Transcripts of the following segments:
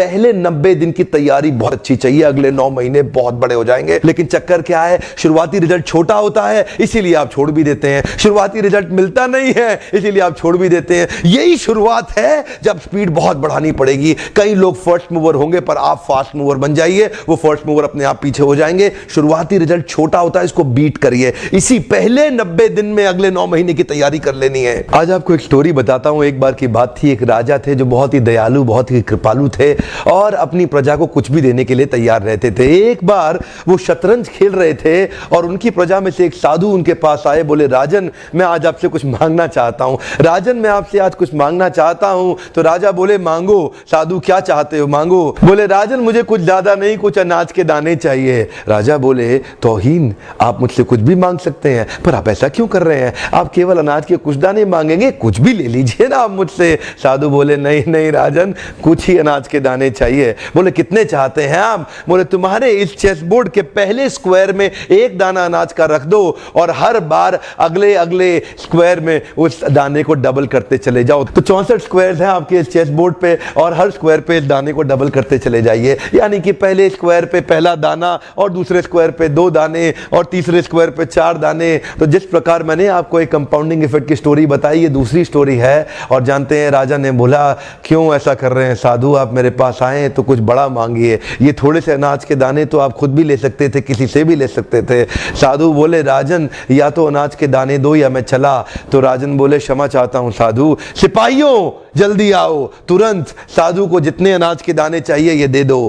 पहले 90 दिन की तैयारी बहुत अच्छी चाहिए, अगले 9 महीने बहुत बड़े हो जाएंगे। लेकिन चक्कर क्या है, शुरुआती रिजल्ट छोटा होता है इसीलिए आप छोड़ भी देते हैं, शुरुआती रिजल्ट मिलता नहीं है इसीलिए आप छोड़ भी देते हैं। यही शुरुआत है जब स्पीड बहुत बढ़ानी पड़ेगी। कई लोग फर्स्ट मूवर होंगे पर आप फास्ट मूवर बन जाइए, वो फर्स्ट मूवर अपने आप पीछे हो जाएंगे। शुरुआती रिजल्ट छोटा होता है, इसको बीट करिए। इसी पहले 90 दिन में अगले 9 महीने की तैयारी कर लेनी है। आज आपको एक स्टोरी बताता हूं। एक बार की बात थी, एक राजा थे जो बहुत ही दयालु, बहुत ही कृपालु थे और अपनी प्रजा को कुछ भी देने के लिए तैयार रहते थे। एक बार वो शतरंज खेल रहे थे और उनकी प्रजा में से एक साधु उनके पास आए, बोले राजन मैं आज आपसे कुछ मांगना चाहता हूं, राजन मैं आपसे आज कुछ मांगना चाहता हूं। तो राजा बोले मांगो। साधु क्या चाहते हो, मांगो। बोले राजन मुझे कुछ ज्यादा नहीं, कुछ अनाज के दाने चाहिए। राजा बोले तौहीन, आप मुझसे कुछ भी मांग सकते हैं पर आप ऐसा क्यों कर रहे हैं, आप केवल अनाज के कुछ दाने मांगेंगे, कुछ भी ले लीजिए ना आप मुझसे। साधु बोले नहीं नहीं राजन, कुछ ही अनाज के दाने चाहिए। बोले कितने चाहते हैं आप? बोले तुम्हारे इस चेस बोर्ड के पहले स्क्वायर में एक दाना अनाज का रख दो और हर बार अगले अगले स्क्वायर में उस दाने को डबल करते चले जाओ। तो 64 स्क्वायर हैं आपके इस चेस बोर्ड पे और हर स्क्वायर पे इस दाने को डबल करते चले जाइए। यानी कि पहले स्क्वायर पे पहला दाना और दूसरे स्क्वायर पे 2 दाने और तीसरे स्क्वायर पे 4 दाने। तो जिस प्रकार मैंने आपको एक कंपाउंडिंग इफेक्ट की स्टोरी बताई, ये दूसरी स्टोरी है। और जानते हैं राजा ने बोला क्यों ऐसा कर रहे हैं साधु, आप मेरे पास आए तो कुछ बड़ा मांगिए, ये थोड़े से अनाज के दाने तो आप खुद भी ले सकते थे, किसी से भी ले सकते थे। साधु बोले राजन या तो अनाज के दाने दो या मैं चला। तो राजन बोले क्षमा चाहता हूं साधु, सिपाहियों जल्दी आओ तुरंत, साधु को जितने अनाज के दाने चाहिए ये दे दो।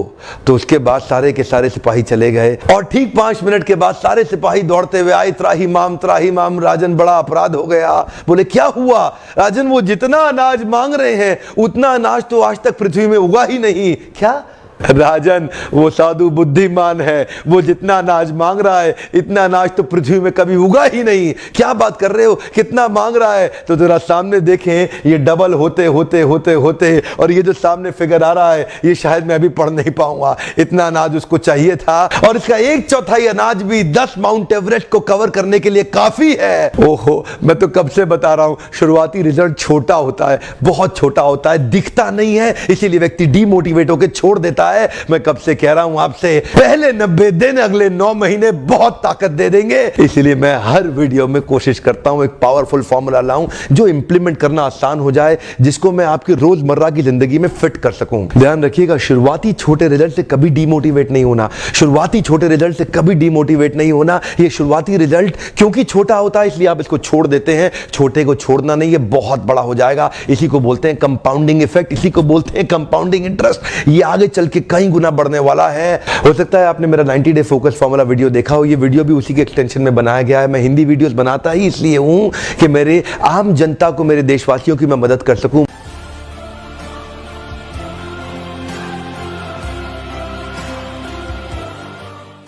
तो उसके बाद सारे के सारे सिपाही चले गए और ठीक 5 मिनट के बाद सारे सिपाही दौड़ते हुए आए, त्राही माम राजन बड़ा अपराध हो गया। बोले क्या हुआ? राजन वो जितना अनाज मांग रहे हैं उतना अनाज तो आज तक पृथ्वी में उगा ही नहीं। क्या राजन, वो साधु बुद्धिमान है, वो जितना अनाज मांग रहा है इतना अनाज तो पृथ्वी में कभी उगा ही नहीं। क्या बात कर रहे हो, कितना मांग रहा है? तो जरा सामने देखें, ये डबल होते होते होते होते और ये जो सामने फिगर आ रहा है ये शायद मैं अभी पढ़ नहीं पाऊंगा, इतना अनाज उसको चाहिए था और इसका 1/4 अनाज भी 10 माउंट एवरेस्ट को कवर करने के लिए काफी है। ओहो, मैं तो कब से बता रहा हूं, शुरुआती रिजल्ट छोटा होता है, बहुत छोटा होता है, दिखता नहीं है, इसीलिए व्यक्ति डीमोटिवेट होकर छोड़ देता है। मैं कब से कह रहा हूं आपसे, पहले 90 दिन अगले 9 महीने बहुत ताकत दे देंगे। इसलिए मैं हर वीडियो में कोशिश करता हूं एक पावरफुल फॉर्मूला लाऊं जो इंप्लीमेंट करना आसान हो जाए, जिसको मैं आपकी रोजमर्रा की जिंदगी में फिट कर सकूं। ध्यान रखिएगा, शुरुआती छोटे रिजल्ट से कभी डीमोटिवेट नहीं होना, शुरुआती छोटे रिजल्ट से कभी डीमोटिवेट नहीं होना। ये शुरुआती रिजल्ट क्योंकि छोटा होता है इसलिए आप इसको छोड़ देते हैं, छोटे को छोड़ना नहीं, ये बहुत बड़ा हो जाएगा। इसी को बोलते हैं कंपाउंडिंग इफेक्ट, इसी को बोलते हैं कंपाउंडिंग इंटरेस्ट। ये आगे चल के कई गुना बढ़ने वाला है। हो सकता है आपने मेरा 90 डे फोकस फॉर्मूला वीडियो देखा हो, ये वीडियो भी उसी के एक्सटेंशन में बनाया गया है। मैं हिंदी वीडियोस बनाता ही इसलिए हूं कि मेरे आम जनता को, मेरे देशवासियों की मैं मदद कर सकूं।